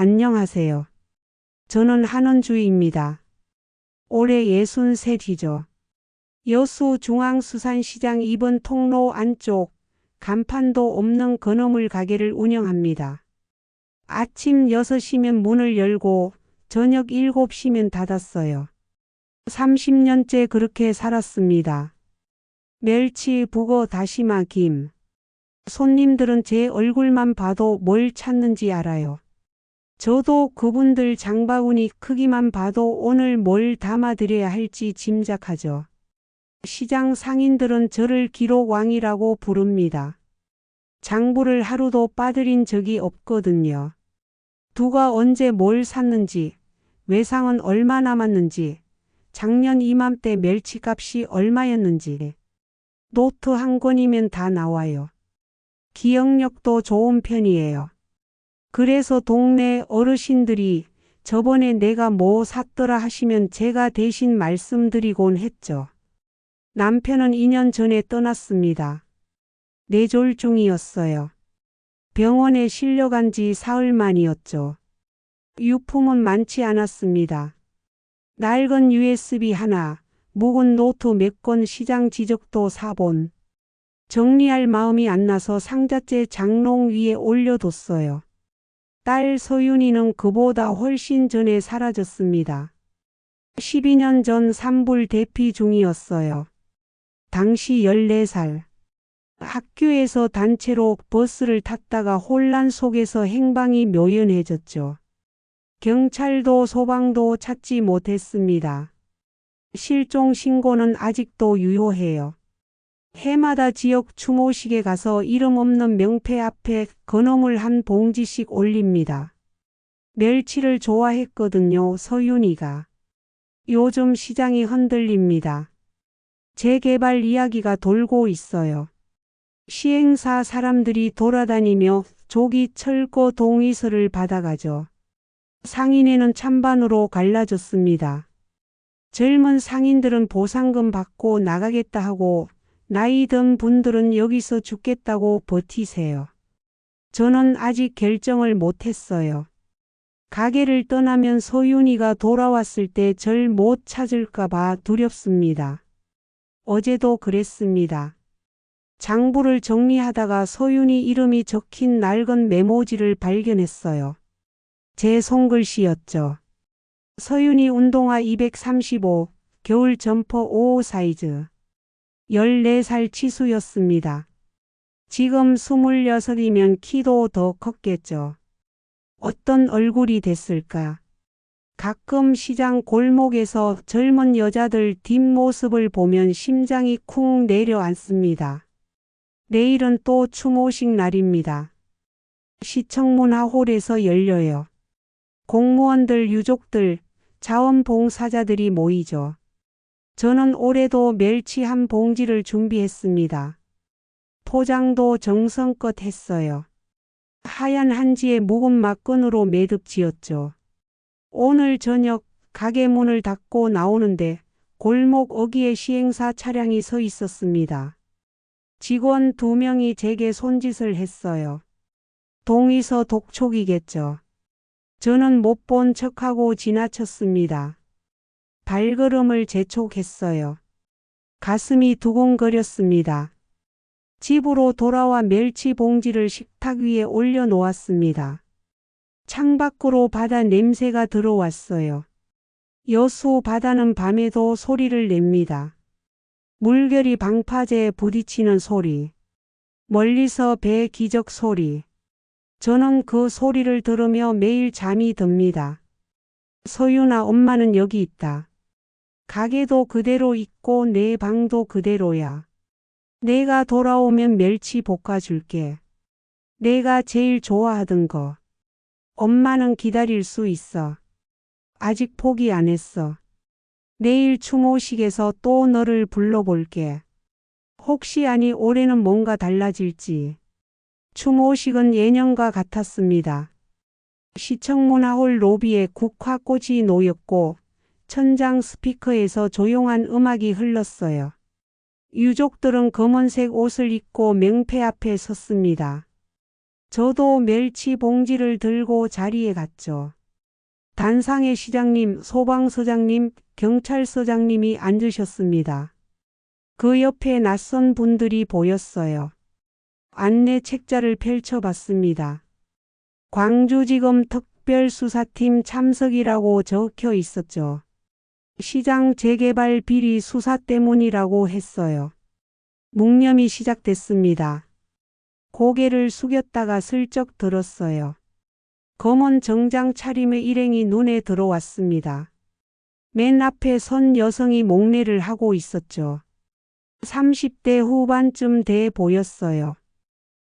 안녕하세요. 저는 한원주입니다. 올해 63이죠. 여수 중앙수산시장 2번 통로 안쪽 간판도 없는 건어물 가게를 운영합니다. 아침 6시면 문을 열고 저녁 7시면 닫았어요. 30년째 그렇게 살았습니다. 멸치, 북어, 다시마, 김. 손님들은 제 얼굴만 봐도 뭘 찾는지 알아요. 저도 그분들 장바구니 크기만 봐도 오늘 뭘 담아드려야 할지 짐작하죠. 시장 상인들은 저를 기록왕이라고 부릅니다. 장부를 하루도 빠뜨린 적이 없거든요. 누가 언제 뭘 샀는지, 외상은 얼마 남았는지, 작년 이맘때 멸치값이 얼마였는지, 노트 한 권이면 다 나와요. 기억력도 좋은 편이에요. 그래서 동네 어르신들이 저번에 내가 뭐 샀더라 하시면 제가 대신 말씀드리곤 했죠. 남편은 2년 전에 떠났습니다. 뇌졸 중이었어요. 병원에 실려간 지 사흘 만이었죠. 유품은 많지 않았습니다. 낡은 USB 하나, 묵은 노트 몇 권, 시장 지적도 4본. 정리할 마음이 안 나서 상자째 장롱 위에 올려뒀어요. 딸 서윤이는 그보다 훨씬 전에 사라졌습니다. 12년 전 산불 대피 중이었어요. 당시 14살. 학교에서 단체로 버스를 탔다가 혼란 속에서 행방이 묘연해졌죠. 경찰도 소방도 찾지 못했습니다. 실종 신고는 아직도 유효해요. 해마다 지역 추모식에 가서 이름 없는 명패 앞에 건어물 한 봉지씩 올립니다. 멸치를 좋아했거든요, 서윤이가. 요즘 시장이 흔들립니다. 재개발 이야기가 돌고 있어요. 시행사 사람들이 돌아다니며 조기 철거 동의서를 받아가죠. 상인회는 찬반으로 갈라졌습니다. 젊은 상인들은 보상금 받고 나가겠다 하고 나이 든 분들은 여기서 죽겠다고 버티세요. 저는 아직 결정을 못했어요. 가게를 떠나면 서윤이가 돌아왔을 때 절 못 찾을까 봐 두렵습니다. 어제도 그랬습니다. 장부를 정리하다가 서윤이 이름이 적힌 낡은 메모지를 발견했어요. 제 손글씨였죠. 서윤이 운동화 235, 겨울 점퍼 55 사이즈. 14살 치수였습니다. 지금 26이면 키도 더 컸겠죠. 어떤 얼굴이 됐을까? 가끔 시장 골목에서 젊은 여자들 뒷모습을 보면 심장이 쿵 내려앉습니다. 내일은 또 추모식 날입니다. 시청 문화홀에서 열려요. 공무원들, 유족들, 자원봉사자들이 모이죠. 저는 올해도 멸치 한 봉지를 준비했습니다. 포장도 정성껏 했어요. 하얀 한지에 묵은 막건으로 매듭 지었죠. 오늘 저녁 가게 문을 닫고 나오는데 골목 어귀에 시행사 차량이 서 있었습니다. 직원 2명이 제게 손짓을 했어요. 동의서 독촉이겠죠. 저는 못 본 척하고 지나쳤습니다. 발걸음을 재촉했어요. 가슴이 두근거렸습니다. 집으로 돌아와 멸치 봉지를 식탁 위에 올려놓았습니다. 창밖으로 바다 냄새가 들어왔어요. 여수 바다는 밤에도 소리를 냅니다. 물결이 방파제에 부딪히는 소리. 멀리서 배 기적 소리. 저는 그 소리를 들으며 매일 잠이 듭니다. 서윤아, 엄마는 여기 있다. 가게도 그대로 있고 내 방도 그대로야. 내가 돌아오면 멸치 볶아줄게. 내가 제일 좋아하던 거. 엄마는 기다릴 수 있어. 아직 포기 안 했어. 내일 추모식에서 또 너를 불러볼게. 혹시 아니 올해는 뭔가 달라질지. 추모식은 예년과 같았습니다. 시청문화홀 로비에 국화꽃이 놓였고 천장 스피커에서 조용한 음악이 흘렀어요. 유족들은 검은색 옷을 입고 명패 앞에 섰습니다. 저도 멸치 봉지를 들고 자리에 갔죠. 단상의 시장님, 소방서장님, 경찰서장님이 앉으셨습니다. 그 옆에 낯선 분들이 보였어요. 안내 책자를 펼쳐봤습니다. 광주지검 특별수사팀 참석이라고 적혀 있었죠. 시장 재개발 비리 수사 때문이라고 했어요. 묵념이 시작됐습니다. 고개를 숙였다가 슬쩍 들었어요. 검은 정장 차림의 일행이 눈에 들어왔습니다. 맨 앞에 선 여성이 목례를 하고 있었죠. 30대 후반쯤 돼 보였어요.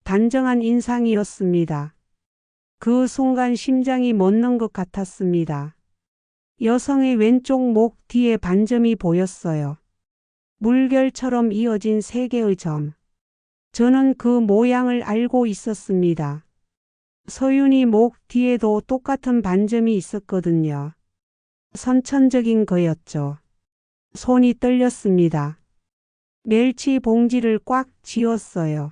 단정한 인상이었습니다. 그 순간 심장이 멎는 것 같았습니다. 여성의 왼쪽 목 뒤에 반점이 보였어요. 물결처럼 이어진 세 개의 점. 저는 그 모양을 알고 있었습니다. 서윤이 목 뒤에도 똑같은 반점이 있었거든요. 선천적인 거였죠. 손이 떨렸습니다. 멸치 봉지를 꽉 쥐었어요.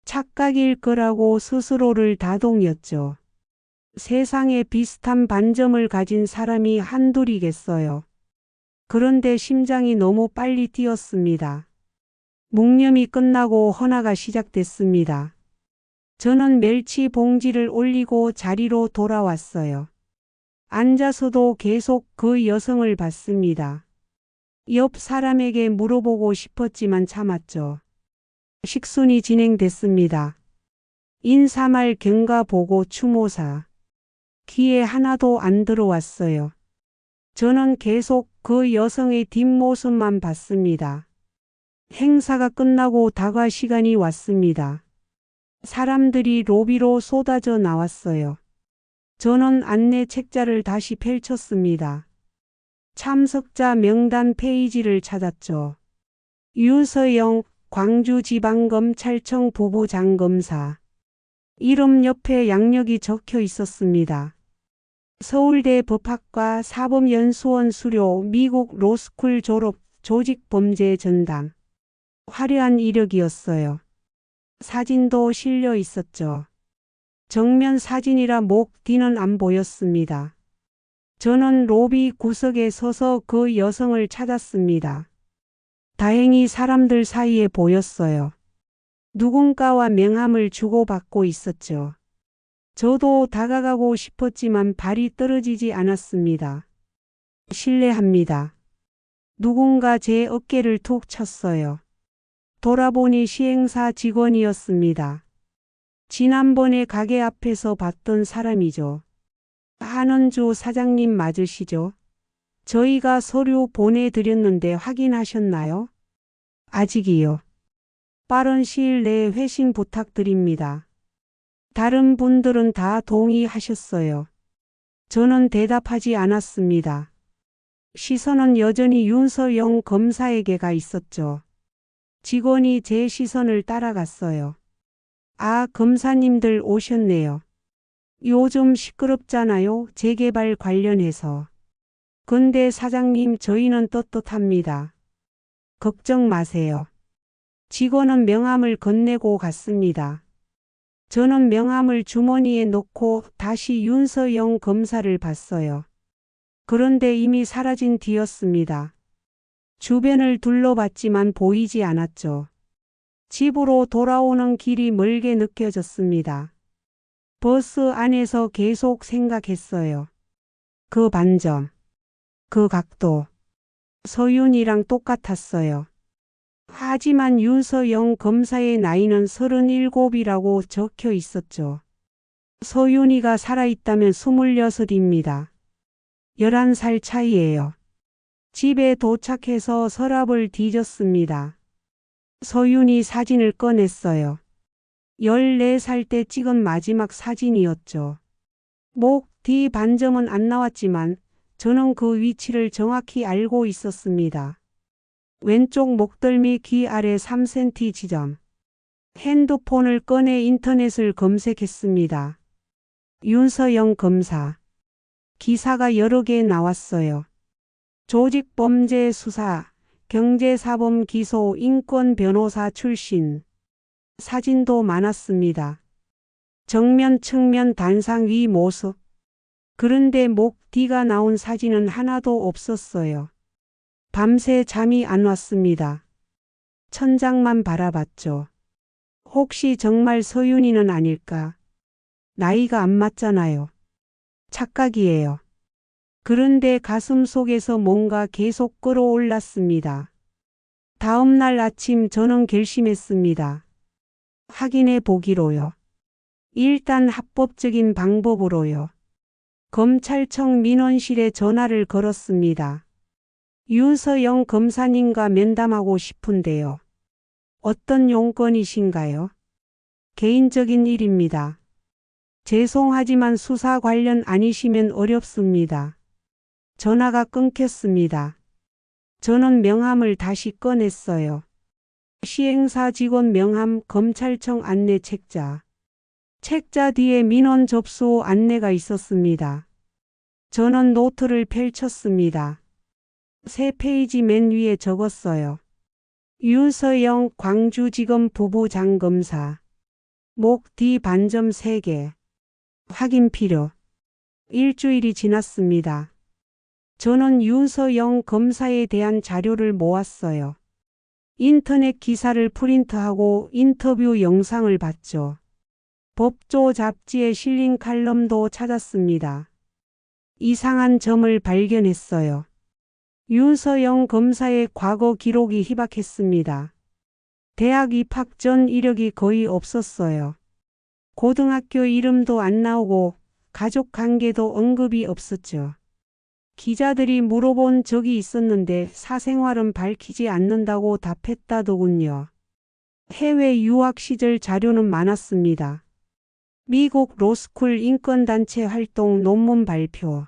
착각일 거라고 스스로를 다독였죠. 세상에 비슷한 반점을 가진 사람이 한둘이겠어요. 그런데 심장이 너무 빨리 뛰었습니다. 묵념이 끝나고 헌화가 시작됐습니다. 저는 멸치 봉지를 올리고 자리로 돌아왔어요. 앉아서도 계속 그 여성을 봤습니다. 옆 사람에게 물어보고 싶었지만 참았죠. 식순이 진행됐습니다. 인사말 경과 보고 추모사. 귀에 하나도 안 들어왔어요. 저는 계속 그 여성의 뒷모습만 봤습니다. 행사가 끝나고 다과 시간이 왔습니다. 사람들이 로비로 쏟아져 나왔어요. 저는 안내 책자를 다시 펼쳤습니다. 참석자 명단 페이지를 찾았죠. 유서영 광주지방검찰청 부부장검사. 이름 옆에 양력이 적혀 있었습니다. 서울대 법학과 사법연수원 수료, 미국 로스쿨 졸업, 조직범죄 전담. 화려한 이력이었어요. 사진도 실려 있었죠. 정면 사진이라 목 뒤는 안 보였습니다. 저는 로비 구석에 서서 그 여성을 찾았습니다. 다행히 사람들 사이에 보였어요. 누군가와 명함을 주고받고 있었죠. 저도 다가가고 싶었지만 발이 떨어지지 않았습니다. 실례합니다. 누군가 제 어깨를 툭 쳤어요. 돌아보니 시행사 직원이었습니다. 지난번에 가게 앞에서 봤던 사람이죠. 한은주 사장님 맞으시죠? 저희가 서류 보내드렸는데 확인하셨나요? 아직이요. 빠른 시일 내에 회신 부탁드립니다. 다른 분들은 다 동의하셨어요. 저는 대답하지 않았습니다. 시선은 여전히 윤서영 검사에게 가 있었죠. 직원이 제 시선을 따라갔어요. 아, 검사님들 오셨네요. 요즘 시끄럽잖아요, 재개발 관련해서. 근데 사장님, 저희는 떳떳합니다. 걱정 마세요. 직원은 명함을 건네고 갔습니다. 저는 명함을 주머니에 넣고 다시 윤서영 검사를 봤어요. 그런데 이미 사라진 뒤였습니다. 주변을 둘러봤지만 보이지 않았죠. 집으로 돌아오는 길이 멀게 느껴졌습니다. 버스 안에서 계속 생각했어요. 그 반점, 그 각도, 서윤이랑 똑같았어요. 하지만 윤서영 검사의 나이는 37이라고 적혀 있었죠. 서윤이가 살아있다면 26입니다. 11살 차이예요. 집에 도착해서 서랍을 뒤졌습니다. 서윤이 사진을 꺼냈어요. 14살 때 찍은 마지막 사진이었죠. 목 뒤 반점은 안 나왔지만 저는 그 위치를 정확히 알고 있었습니다. 왼쪽 목덜미 귀 아래 3cm 지점. 핸드폰을 꺼내 인터넷을 검색했습니다. 윤서영 검사. 기사가 여러 개 나왔어요. 조직범죄 수사, 경제사범 기소, 인권변호사 출신. 사진도 많았습니다. 정면 측면 단상 위 모습. 그런데 목 뒤가 나온 사진은 하나도 없었어요. 밤새 잠이 안 왔습니다. 천장만 바라봤죠. 혹시 정말 서윤이는 아닐까? 나이가 안 맞잖아요. 착각이에요. 그런데 가슴 속에서 뭔가 계속 끌어올랐습니다. 다음 날 아침 저는 결심했습니다. 확인해 보기로요. 일단 합법적인 방법으로요. 검찰청 민원실에 전화를 걸었습니다. 윤서영 검사님과 면담하고 싶은데요. 어떤 용건이신가요? 개인적인 일입니다. 죄송하지만 수사 관련 아니시면 어렵습니다. 전화가 끊겼습니다. 저는 명함을 다시 꺼냈어요. 시행사 직원 명함 검찰청 안내 책자. 책자 뒤에 민원 접수 안내가 있었습니다. 저는 노트를 펼쳤습니다. 3페이지 맨 위에 적었어요. 윤서영 광주지검 부부장검사. 목 뒤 반점 3개. 확인 필요. 일주일이 지났습니다. 저는 윤서영 검사에 대한 자료를 모았어요. 인터넷 기사를 프린트하고 인터뷰 영상을 봤죠. 법조 잡지에 실린 칼럼도 찾았습니다. 이상한 점을 발견했어요. 윤서영 검사의 과거 기록이 희박했습니다. 대학 입학 전 이력이 거의 없었어요. 고등학교 이름도 안 나오고 가족 관계도 언급이 없었죠. 기자들이 물어본 적이 있었는데 사생활은 밝히지 않는다고 답했다더군요. 해외 유학 시절 자료는 많았습니다. 미국 로스쿨 인권단체 활동 논문 발표.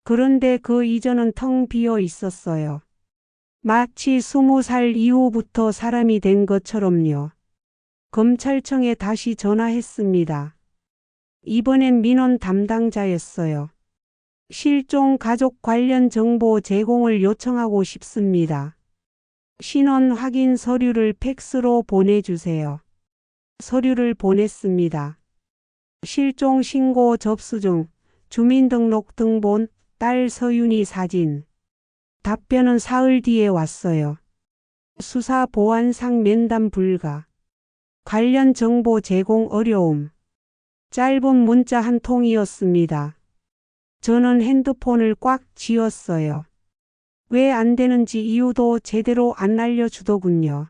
그런데 그 이전은 텅 비어 있었어요. 마치 20살 이후부터 사람이 된 것처럼요. 검찰청에 다시 전화했습니다. 이번엔 민원 담당자였어요. 실종 가족 관련 정보 제공을 요청하고 싶습니다. 신원 확인 서류를 팩스로 보내주세요. 서류를 보냈습니다. 실종 신고 접수 중, 주민등록 등본, 딸 서윤이 사진. 답변은 사흘 뒤에 왔어요. 수사 보안상 면담 불가. 관련 정보 제공 어려움. 짧은 문자 한 통이었습니다. 저는 핸드폰을 꽉 쥐었어요. 왜 안 되는지 이유도 제대로 안 알려주더군요.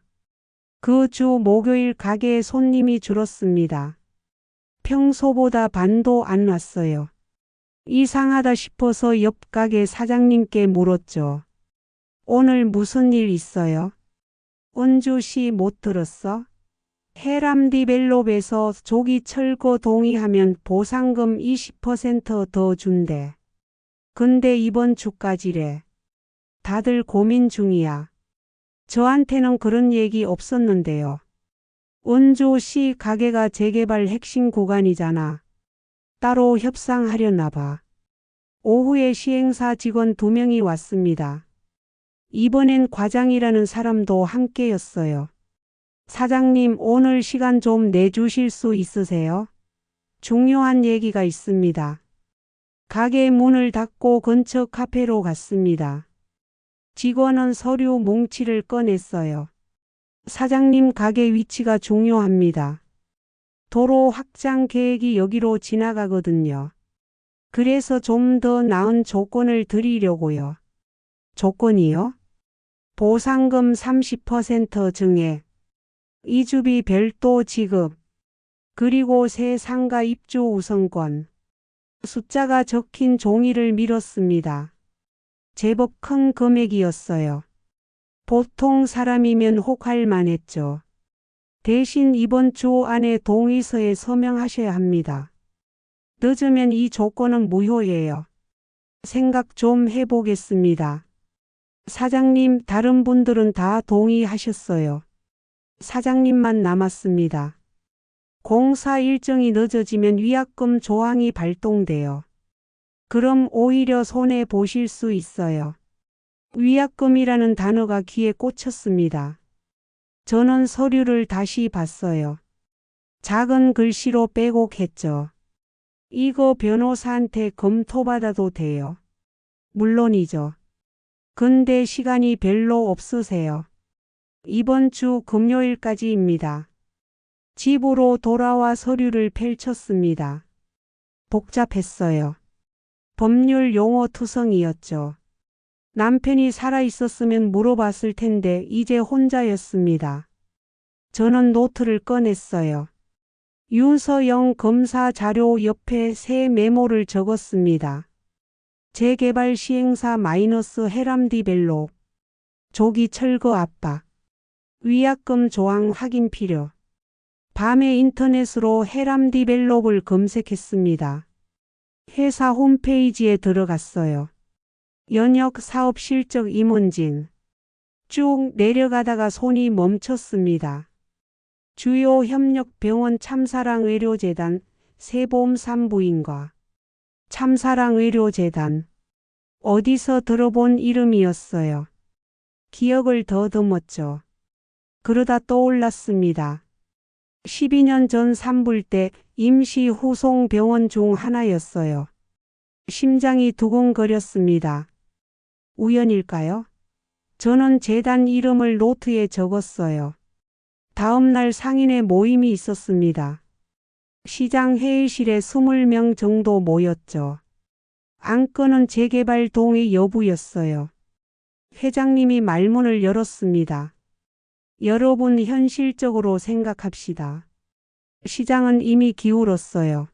그 주 목요일 가게에 손님이 줄었습니다. 평소보다 반도 안 왔어요. 이상하다 싶어서 옆 가게 사장님께 물었죠. 오늘 무슨 일 있어요? 은주씨 못 들었어? 해람 디벨롭에서 조기 철거 동의하면 보상금 20% 더 준대. 근데 이번 주까지래. 다들 고민 중이야. 저한테는 그런 얘기 없었는데요. 은주씨 가게가 재개발 핵심 구간이잖아. 따로 협상하려나 봐. 오후에 시행사 직원 2명이 왔습니다. 이번엔 과장이라는 사람도 함께였어요. 사장님, 오늘 시간 좀 내주실 수 있으세요? 중요한 얘기가 있습니다. 가게 문을 닫고 근처 카페로 갔습니다. 직원은 서류 뭉치를 꺼냈어요. 사장님, 가게 위치가 중요합니다. 도로 확장 계획이 여기로 지나가거든요. 그래서 좀 더 나은 조건을 드리려고요. 조건이요? 보상금 30% 증액. 이주비 별도 지급. 그리고 새 상가 입주 우선권. 숫자가 적힌 종이를 밀었습니다. 제법 큰 금액이었어요. 보통 사람이면 혹할 만했죠. 대신 이번 주 안에 동의서에 서명하셔야 합니다. 늦으면 이 조건은 무효예요. 생각 좀 해보겠습니다. 사장님, 다른 분들은 다 동의하셨어요. 사장님만 남았습니다. 공사 일정이 늦어지면 위약금 조항이 발동돼요. 그럼 오히려 손해 보실 수 있어요. 위약금이라는 단어가 귀에 꽂혔습니다. 저는 서류를 다시 봤어요. 작은 글씨로 빼곡했죠. 이거 변호사한테 검토받아도 돼요. 물론이죠. 근데 시간이 별로 없으세요. 이번 주 금요일까지입니다. 집으로 돌아와 서류를 펼쳤습니다. 복잡했어요. 법률 용어 투성이었죠. 남편이 살아있었으면 물어봤을 텐데 이제 혼자였습니다. 저는 노트를 꺼냈어요. 윤서영 검사 자료 옆에 새 메모를 적었습니다. 재개발 시행사 마이너스 헤람 디벨롭. 조기 철거 압박. 위약금 조항 확인 필요. 밤에 인터넷으로 헤람 디벨롭을 검색했습니다. 회사 홈페이지에 들어갔어요. 연역 사업 실적 임원진. 쭉 내려가다가 손이 멈췄습니다. 주요 협력 병원 참사랑 의료재단, 세보험 산부인과 참사랑 의료재단. 어디서 들어본 이름이었어요. 기억을 더듬었죠. 그러다 떠올랐습니다. 12년 전 산불 때 임시 후송 병원 중 하나였어요. 심장이 두근거렸습니다. 우연일까요? 저는 재단 이름을 노트에 적었어요. 다음 날 상인의 모임이 있었습니다. 시장 회의실에 20명 정도 모였죠. 안건은 재개발 동의 여부였어요. 회장님이 말문을 열었습니다. 여러분 현실적으로 생각합시다. 시장은 이미 기울었어요.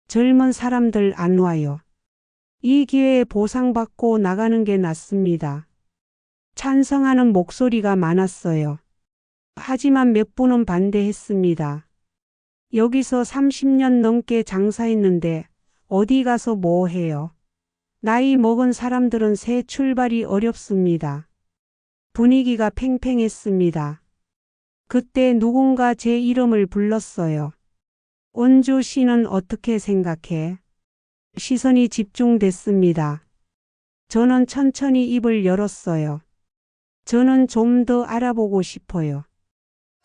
젊은 사람들 안 와요. 이 기회에 보상받고 나가는 게 낫습니다. 찬성하는 목소리가 많았어요. 하지만 몇 분은 반대했습니다. 여기서 30년 넘게 장사했는데 어디 가서 뭐 해요? 나이 먹은 사람들은 새 출발이 어렵습니다. 분위기가 팽팽했습니다. 그때 누군가 제 이름을 불렀어요. 은주 씨는 어떻게 생각해? 시선이 집중됐습니다. 저는 천천히 입을 열었어요. 저는 좀 더 알아보고 싶어요.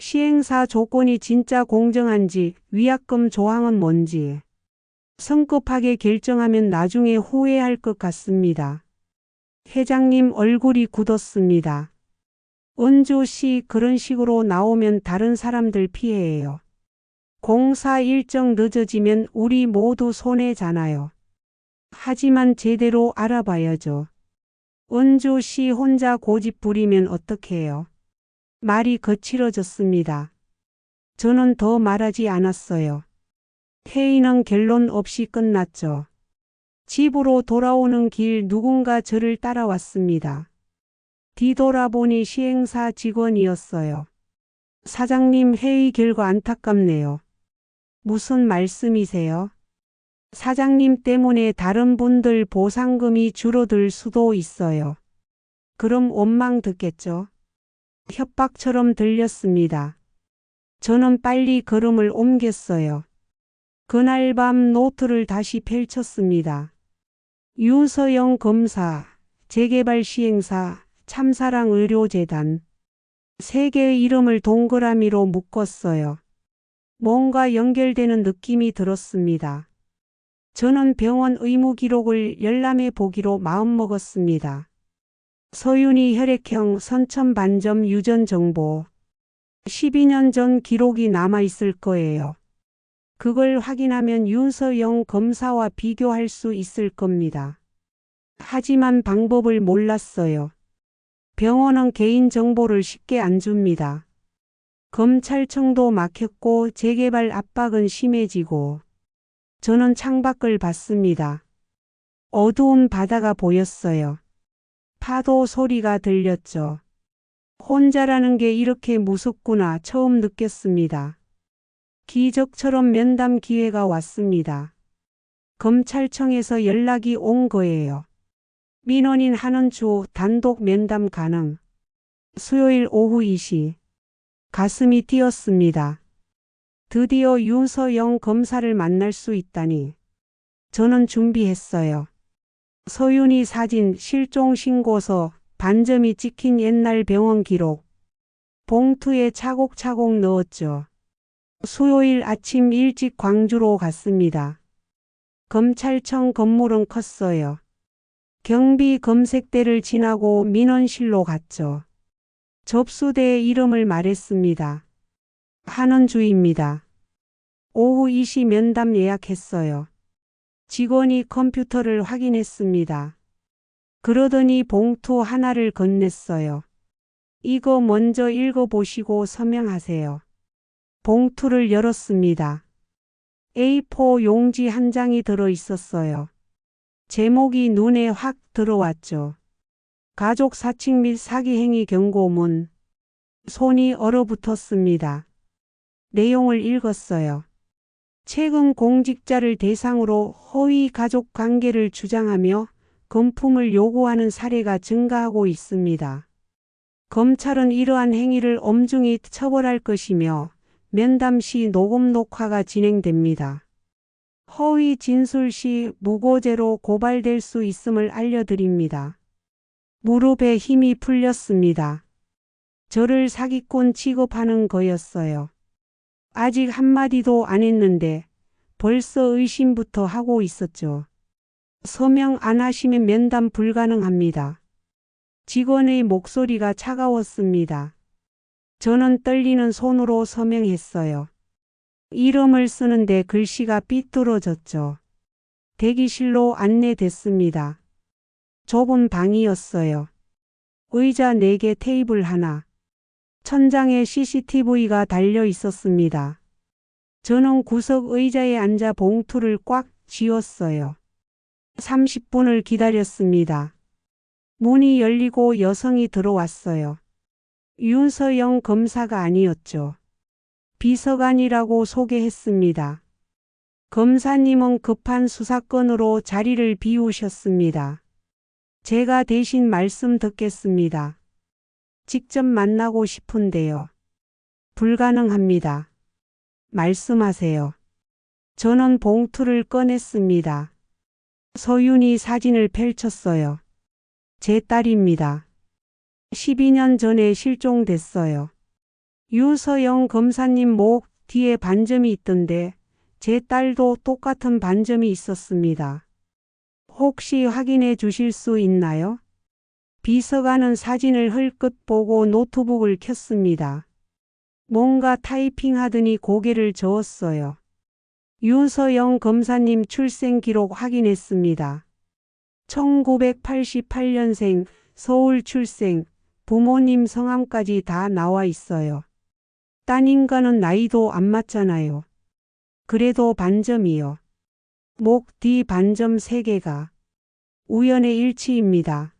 시행사 조건이 진짜 공정한지, 위약금 조항은 뭔지. 성급하게 결정하면 나중에 후회할 것 같습니다. 회장님 얼굴이 굳었습니다. 은주 씨 그런 식으로 나오면 다른 사람들 피해예요. 공사 일정 늦어지면 우리 모두 손해잖아요. 하지만 제대로 알아봐야죠. 은주 씨 혼자 고집 부리면 어떡해요? 말이 거칠어졌습니다. 저는 더 말하지 않았어요. 회의는 결론 없이 끝났죠. 집으로 돌아오는 길 누군가 저를 따라왔습니다. 뒤돌아보니 시행사 직원이었어요. 사장님 회의 결과 안타깝네요. 무슨 말씀이세요? 사장님 때문에 다른 분들 보상금이 줄어들 수도 있어요. 그럼 원망 듣겠죠? 협박처럼 들렸습니다. 저는 빨리 걸음을 옮겼어요. 그날 밤 노트를 다시 펼쳤습니다. 윤서영 검사, 재개발 시행사, 참사랑 의료재단. 세 개의 이름을 동그라미로 묶었어요. 뭔가 연결되는 느낌이 들었습니다. 저는 병원 의무 기록을 열람해 보기로 마음먹었습니다. 서윤이 혈액형 선천 반점 유전 정보. 12년 전 기록이 남아있을 거예요. 그걸 확인하면 윤서영 검사와 비교할 수 있을 겁니다. 하지만 방법을 몰랐어요. 병원은 개인정보를 쉽게 안 줍니다. 검찰청도 막혔고 재개발 압박은 심해지고 저는 창밖을 봤습니다. 어두운 바다가 보였어요. 파도 소리가 들렸죠. 혼자라는 게 이렇게 무섭구나 처음 느꼈습니다. 기적처럼 면담 기회가 왔습니다. 검찰청에서 연락이 온 거예요. 민원인 한은주 단독 면담 가능. 수요일 오후 2시. 가슴이 뛰었습니다. 드디어 윤서영 검사를 만날 수 있다니. 저는 준비했어요. 서윤이 사진, 실종 신고서, 반점이 찍힌 옛날 병원 기록. 봉투에 차곡차곡 넣었죠. 수요일 아침 일찍 광주로 갔습니다. 검찰청 건물은 컸어요. 경비 검색대를 지나고 민원실로 갔죠. 접수대에 이름을 말했습니다. 한은주입니다. 오후 2시 면담 예약했어요. 직원이 컴퓨터를 확인했습니다. 그러더니 봉투 하나를 건넸어요. 이거 먼저 읽어보시고 서명하세요. 봉투를 열었습니다. A4 용지 한 장이 들어 있었어요. 제목이 눈에 확 들어왔죠. 가족 사칭 및 사기 행위 경고문. 손이 얼어붙었습니다. 내용을 읽었어요. 최근 공직자를 대상으로 허위 가족 관계를 주장하며 금품을 요구하는 사례가 증가하고 있습니다. 검찰은 이러한 행위를 엄중히 처벌할 것이며 면담 시 녹음 녹화가 진행됩니다. 허위 진술 시 무고죄로 고발될 수 있음을 알려드립니다. 무릎에 힘이 풀렸습니다. 저를 사기꾼 취급하는 거였어요. 아직 한마디도 안 했는데 벌써 의심부터 하고 있었죠. 서명 안 하시면 면담 불가능합니다. 직원의 목소리가 차가웠습니다. 저는 떨리는 손으로 서명했어요. 이름을 쓰는데 글씨가 삐뚤어졌죠. 대기실로 안내됐습니다. 좁은 방이었어요. 의자 4개, 테이블 하나. 천장에 CCTV가 달려 있었습니다. 저는 구석 의자에 앉아 봉투를 꽉 쥐었어요. 30분을 기다렸습니다. 문이 열리고 여성이 들어왔어요. 윤서영 검사가 아니었죠. 비서관이라고 소개했습니다. 검사님은 급한 수사건으로 자리를 비우셨습니다. 제가 대신 말씀 듣겠습니다. 직접 만나고 싶은데요. 불가능합니다. 말씀하세요. 저는 봉투를 꺼냈습니다. 서윤이 사진을 펼쳤어요. 제 딸입니다. 12년 전에 실종됐어요. 유서영 검사님 목 뒤에 반점이 있던데 제 딸도 똑같은 반점이 있었습니다. 혹시 확인해 주실 수 있나요? 비서관은 사진을 흘끗 보고 노트북을 켰습니다. 뭔가 타이핑하더니 고개를 저었어요. 유서영 검사님 출생 기록 확인했습니다. 1988년생, 서울 출생, 부모님 성함까지 다 나와 있어요. 따님과는 나이도 안 맞잖아요. 그래도 반점이요. 목 뒤 반점 3개가. 우연의 일치입니다.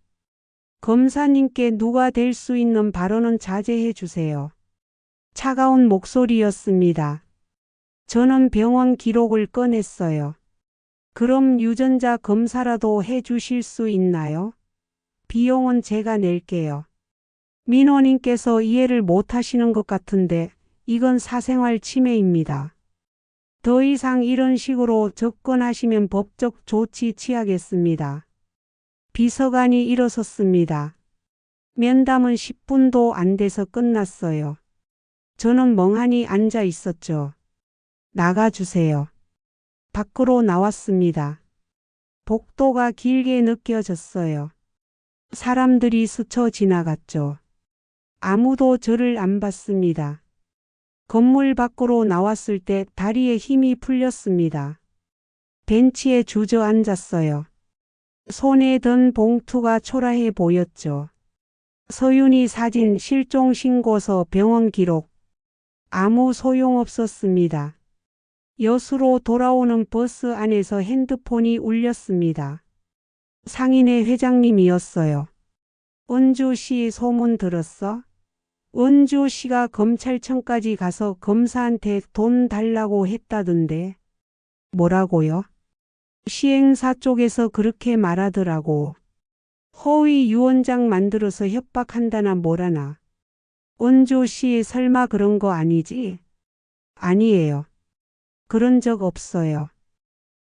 검사님께 누가 될 수 있는 발언은 자제해 주세요. 차가운 목소리였습니다. 저는 병원 기록을 꺼냈어요. 그럼 유전자 검사라도 해 주실 수 있나요? 비용은 제가 낼게요. 민원인께서 이해를 못 하시는 것 같은데 이건 사생활 침해입니다. 더 이상 이런 식으로 접근하시면 법적 조치 취하겠습니다. 비서관이 일어섰습니다. 면담은 10분도 안 돼서 끝났어요. 저는 멍하니 앉아 있었죠. 나가주세요. 밖으로 나왔습니다. 복도가 길게 느껴졌어요. 사람들이 스쳐 지나갔죠. 아무도 저를 안 봤습니다. 건물 밖으로 나왔을 때 다리에 힘이 풀렸습니다. 벤치에 주저앉았어요. 손에 든 봉투가 초라해 보였죠. 서윤이 사진, 실종 신고서, 병원 기록. 아무 소용없었습니다. 여수로 돌아오는 버스 안에서 핸드폰이 울렸습니다. 상인회 회장님이었어요. 은주 씨 소문 들었어? 은주 씨가 검찰청까지 가서 검사한테 돈 달라고 했다던데. 뭐라고요? 시행사 쪽에서 그렇게 말하더라고. 허위 유언장 만들어서 협박한다나 뭐라나. 은주 씨 설마 그런 거 아니지? 아니에요. 그런 적 없어요.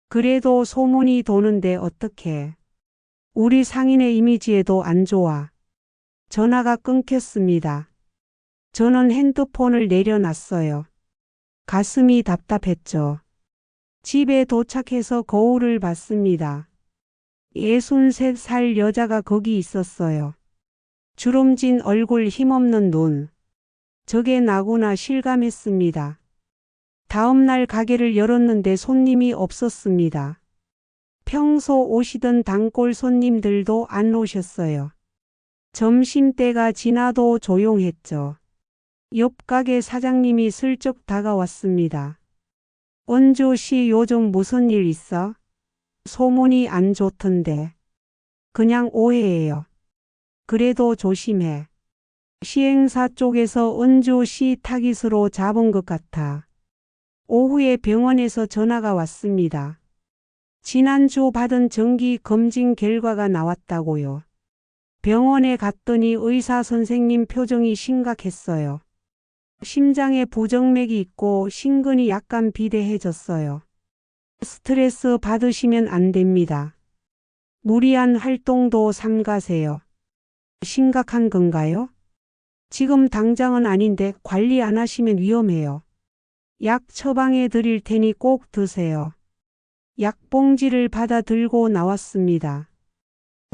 그래도 소문이 도는데 어떡해. 우리 상인의 이미지에도 안 좋아. 전화가 끊겼습니다. 저는 핸드폰을 내려놨어요. 가슴이 답답했죠. 집에 도착해서 거울을 봤습니다. 63살 여자가 거기 있었어요. 주름진 얼굴, 힘없는 눈. 저게 나구나 실감했습니다. 다음 날 가게를 열었는데 손님이 없었습니다. 평소 오시던 단골 손님들도 안 오셨어요. 점심때가 지나도 조용했죠. 옆 가게 사장님이 슬쩍 다가왔습니다. 은주 씨 요즘 무슨 일 있어? 소문이 안 좋던데. 그냥 오해예요. 그래도 조심해. 시행사 쪽에서 은주 씨 타깃으로 잡은 것 같아. 오후에 병원에서 전화가 왔습니다. 지난주 받은 정기 검진 결과가 나왔다고요. 병원에 갔더니 의사 선생님 표정이 심각했어요. 심장에 부정맥이 있고 심근이 약간 비대해졌어요. 스트레스 받으시면 안 됩니다. 무리한 활동도 삼가세요. 심각한 건가요? 지금 당장은 아닌데 관리 안 하시면 위험해요. 약 처방해 드릴 테니 꼭 드세요. 약봉지를 받아 들고 나왔습니다.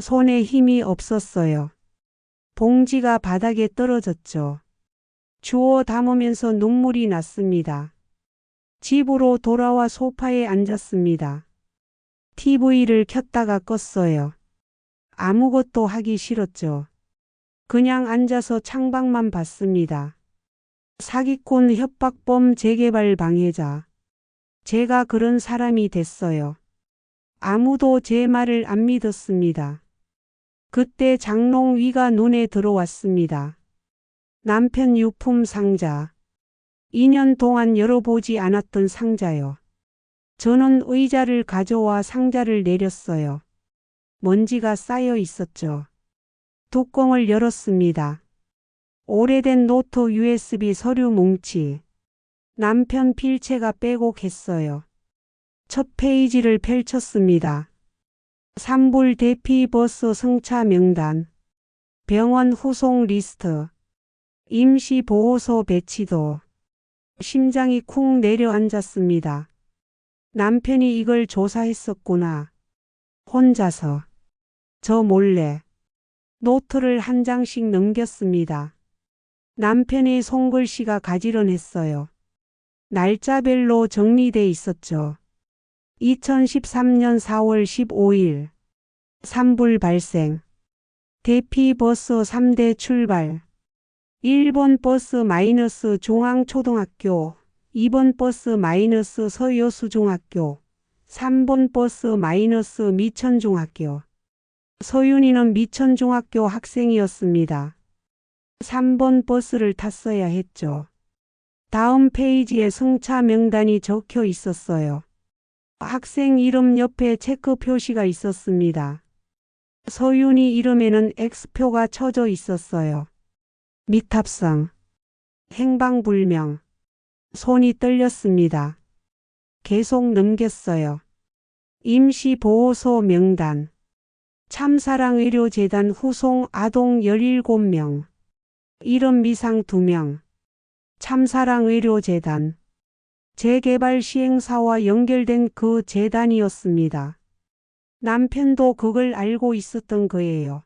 손에 힘이 없었어요. 봉지가 바닥에 떨어졌죠. 주워 담으면서 눈물이 났습니다. 집으로 돌아와 소파에 앉았습니다. TV를 켰다가 껐어요. 아무것도 하기 싫었죠. 그냥 앉아서 창밖만 봤습니다. 사기꾼, 협박범, 재개발 방해자. 제가 그런 사람이 됐어요. 아무도 제 말을 안 믿었습니다. 그때 장롱위가 눈에 들어왔습니다. 남편 유품 상자. 2년 동안 열어보지 않았던 상자요. 저는 의자를 가져와 상자를 내렸어요. 먼지가 쌓여 있었죠. 뚜껑을 열었습니다. 오래된 노트 USB 서류 뭉치. 남편 필체가 빼곡했어요. 첫 페이지를 펼쳤습니다. 산불 대피 버스 승차 명단. 병원 후송 리스트. 임시 보호소 배치도. 심장이 쿵 내려앉았습니다. 남편이 이걸 조사했었구나. 혼자서. 저 몰래. 노트를 한 장씩 넘겼습니다. 남편의 손글씨가 가지런했어요. 날짜별로 정리돼 있었죠. 2013년 4월 15일. 산불 발생. 대피버스 3대 출발. 1번 버스 마이너스 중앙초등학교, 2번 버스 마이너스 서여수중학교, 3번 버스 마이너스 미천중학교. 서윤이는 미천중학교 학생이었습니다. 3번 버스를 탔어야 했죠. 다음 페이지에 승차 명단이 적혀 있었어요. 학생 이름 옆에 체크 표시가 있었습니다. 서윤이 이름에는 X표가 쳐져 있었어요. 미탑상. 행방불명. 손이 떨렸습니다. 계속 넘겼어요. 임시보호소 명단. 참사랑의료재단 후송 아동 17명. 이름 미상 2명. 참사랑의료재단. 재개발 시행사와 연결된 그 재단이었습니다. 남편도 그걸 알고 있었던 거예요.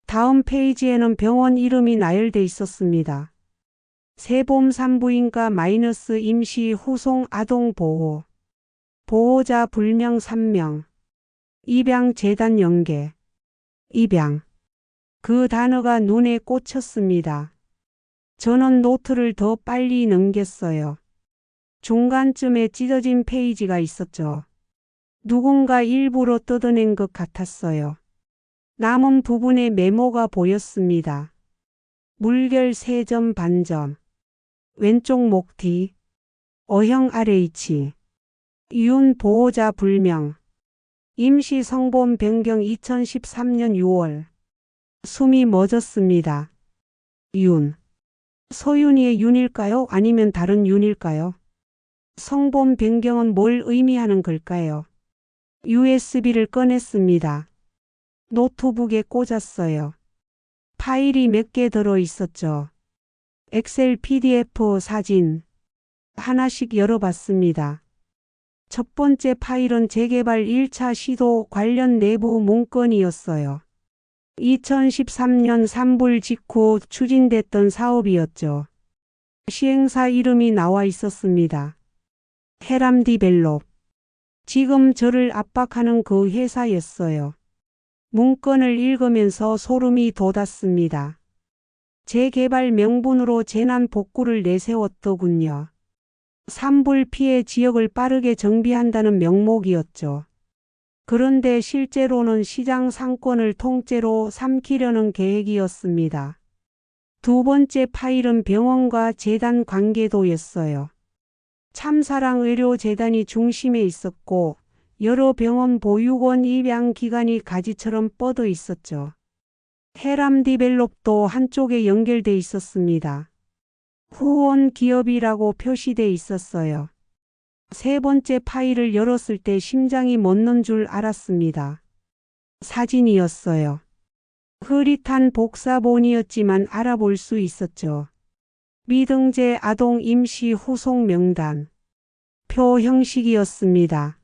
다음 페이지에는 병원 이름이 나열돼 있었습니다. 세봄산부인과 마이너스 임시 후송 아동보호. 보호자 불명 3명. 입양재단 연계. 입양. 그 단어가 눈에 꽂혔습니다. 저는 노트를 더 빨리 넘겼어요. 중간쯤에 찢어진 페이지가 있었죠. 누군가 일부러 뜯어낸 것 같았어요. 남은 부분에 메모가 보였습니다. 물결 3점 반점. 왼쪽 목 뒤. 어형 RH. 이혼 보호자 불명. 임시 성범 변경 2013년 6월. 숨이 멎었습니다. 윤. 서윤이의 윤일까요? 아니면 다른 윤일까요? 성범 변경은 뭘 의미하는 걸까요? USB를 꺼냈습니다. 노트북에 꽂았어요. 파일이 몇 개 들어 있었죠. 엑셀, PDF, 사진. 하나씩 열어봤습니다. 첫 번째 파일은 재개발 1차 시도 관련 내부 문건이었어요. 2013년 산불 직후 추진됐던 사업이었죠. 시행사 이름이 나와 있었습니다. 헤람디벨롭. 지금 저를 압박하는 그 회사였어요. 문건을 읽으면서 소름이 돋았습니다. 재개발 명분으로 재난 복구를 내세웠더군요. 산불 피해 지역을 빠르게 정비한다는 명목이었죠. 그런데 실제로는 시장 상권을 통째로 삼키려는 계획이었습니다. 두 번째 파일은 병원과 재단 관계도였어요. 참사랑의료재단이 중심에 있었고 여러 병원 보육원 입양기관이 가지처럼 뻗어 있었죠. 헤람디벨롭도 한쪽에 연결돼 있었습니다. 후원 기업이라고 표시돼 있었어요. 세 번째 파일을 열었을 때 심장이 멎는 줄 알았습니다. 사진이었어요. 흐릿한 복사본이었지만 알아볼 수 있었죠. 미등재 아동 임시 후속 명단. 표 형식이었습니다.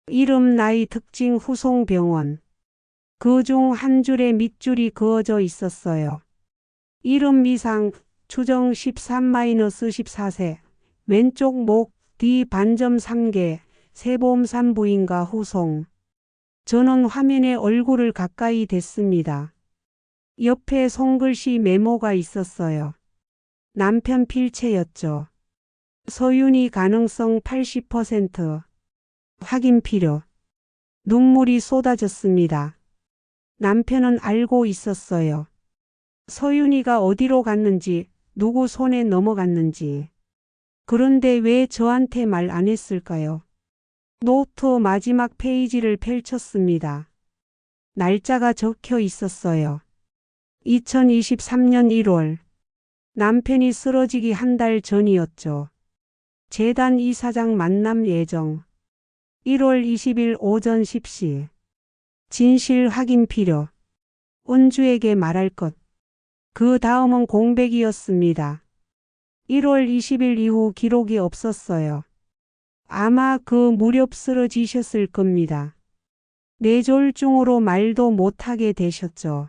이름, 나이, 특징, 후송병원. 그중 한 줄에 밑줄이 그어져 있었어요. 이름 미상, 추정 13-14세, 왼쪽 목, 뒤 반점 3개, 세보험산 부인과 후송. 저는 화면에 얼굴을 가까이 댔습니다. 옆에 손글씨 메모가 있었어요. 남편 필체였죠. 서윤이 가능성 80%. 확인 필요. 눈물이 쏟아졌습니다. 남편은 알고 있었어요. 서윤이가 어디로 갔는지, 누구 손에 넘어갔는지. 그런데 왜 저한테 말 안 했을까요? 노트 마지막 페이지를 펼쳤습니다. 날짜가 적혀 있었어요. 2023년 1월. 남편이 쓰러지기 한 달 전이었죠. 재단 이사장 만남 예정. 1월 20일 오전 10시. 진실 확인 필요. 은주에게 말할 것. 그 다음은 공백이었습니다. 1월 20일 이후 기록이 없었어요. 아마 그 무렵 쓰러지셨을 겁니다. 뇌졸중으로 말도 못하게 되셨죠.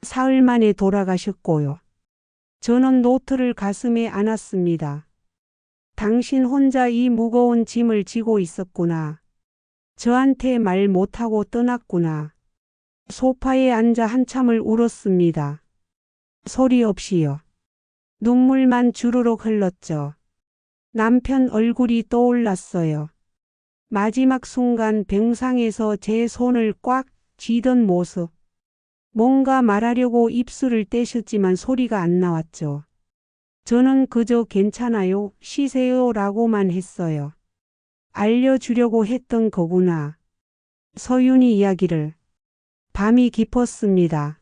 사흘 만에 돌아가셨고요. 저는 노트를 가슴에 안았습니다. 당신 혼자 이 무거운 짐을 지고 있었구나. 저한테 말 못하고 떠났구나. 소파에 앉아 한참을 울었습니다. 소리 없이요. 눈물만 주르륵 흘렀죠. 남편 얼굴이 떠올랐어요. 마지막 순간 병상에서 제 손을 꽉 쥐던 모습. 뭔가 말하려고 입술을 떼셨지만 소리가 안 나왔죠. 저는 그저 괜찮아요, 쉬세요 라고만 했어요. 알려주려고 했던 거구나. 서윤이 이야기를. 밤이 깊었습니다.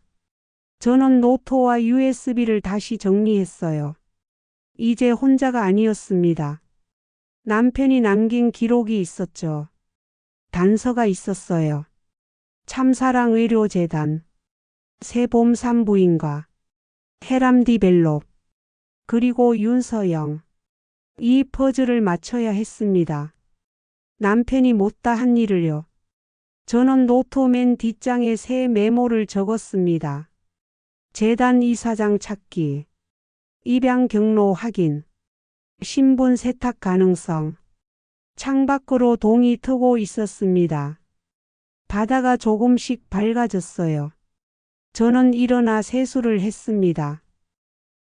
저는 노트와 USB를 다시 정리했어요. 이제 혼자가 아니었습니다. 남편이 남긴 기록이 있었죠. 단서가 있었어요. 참사랑의료재단, 세봄산부인과, 헤람디벨롭, 그리고 윤서영. 이 퍼즐을 맞춰야 했습니다. 남편이 못다 한 일을요. 저는 노트 맨 뒷장에 새 메모를 적었습니다. 재단 이사장 찾기, 입양 경로 확인, 신분 세탁 가능성. 창밖으로 동이 트고 있었습니다. 바다가 조금씩 밝아졌어요. 저는 일어나 세수를 했습니다.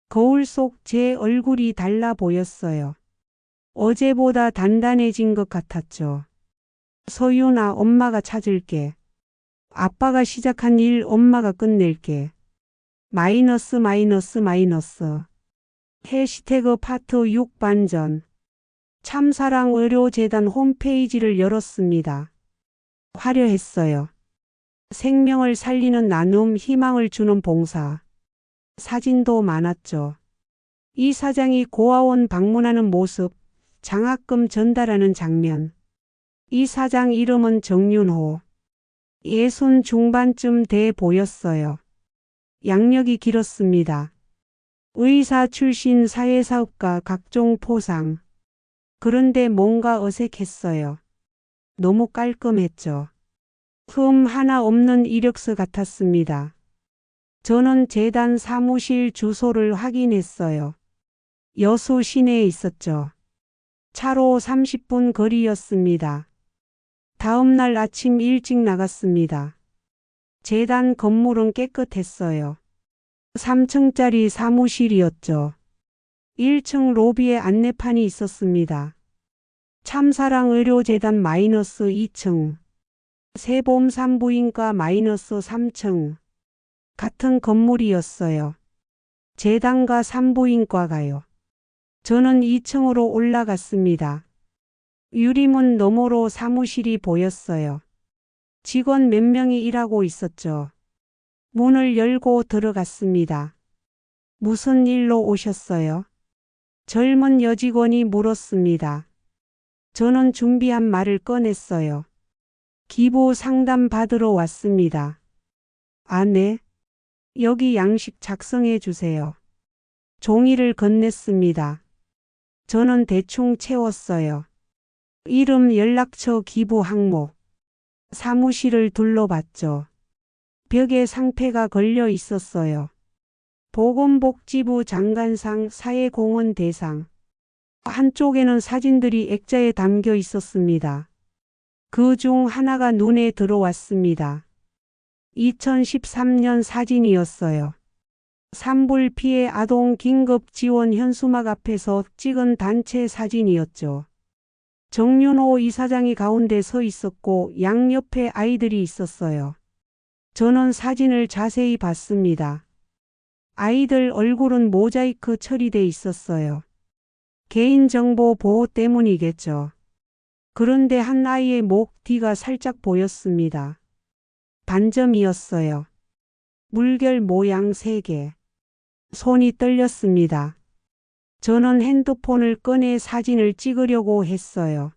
거울 속 제 얼굴이 달라 보였어요. 어제보다 단단해진 것 같았죠. 서윤아, 엄마가 찾을게. 아빠가 시작한 일 엄마가 끝낼게. 마이너스 마이너스 마이너스. 해시태그 파트 6 반전. 참사랑의료재단 홈페이지를 열었습니다. 화려했어요. 생명을 살리는 나눔, 희망을 주는 봉사. 사진도 많았죠. 이 사장이 고아원 방문하는 모습, 장학금 전달하는 장면. 이 사장 이름은 정윤호. 60 중반쯤 돼 보였어요. 양력이 길었습니다. 의사 출신, 사회사업가, 각종 포상. 그런데 뭔가 어색했어요. 너무 깔끔했죠. 흠 하나 없는 이력서 같았습니다. 저는 재단 사무실 주소를 확인했어요. 여수 시내에 있었죠. 차로 30분 거리였습니다. 다음 날 아침 일찍 나갔습니다. 재단 건물은 깨끗했어요. 3층짜리 사무실이었죠. 1층 로비에 안내판이 있었습니다. 참사랑의료재단 -2층, 새봄산부인과 -3층. 같은 건물이었어요. 재단과 산부인과가요. 저는 2층으로 올라갔습니다. 유리문 너머로 사무실이 보였어요. 직원 몇 명이 일하고 있었죠. 문을 열고 들어갔습니다. 무슨 일로 오셨어요? 젊은 여직원이 물었습니다. 저는 준비한 말을 꺼냈어요. 기부 상담 받으러 왔습니다. 아, 네. 여기 양식 작성해 주세요. 종이를 건넸습니다. 저는 대충 채웠어요. 이름, 연락처, 기부 항목. 사무실을 둘러봤죠. 벽에 상패가 걸려 있었어요. 보건복지부 장관상, 사회공헌 대상. 한쪽에는 사진들이 액자에 담겨 있었습니다. 그 중 하나가 눈에 들어왔습니다. 2013년 사진이었어요. 산불 피해 아동 긴급 지원 현수막 앞에서 찍은 단체 사진이었죠. 정윤호 이사장이 가운데 서 있었고 양옆에 아이들이 있었어요. 저는 사진을 자세히 봤습니다. 아이들 얼굴은 모자이크 처리돼 있었어요. 개인정보 보호 때문이겠죠. 그런데 한 아이의 목 뒤가 살짝 보였습니다. 반점이었어요. 물결 모양 3개. 손이 떨렸습니다. 저는 핸드폰을 꺼내 사진을 찍으려고 했어요.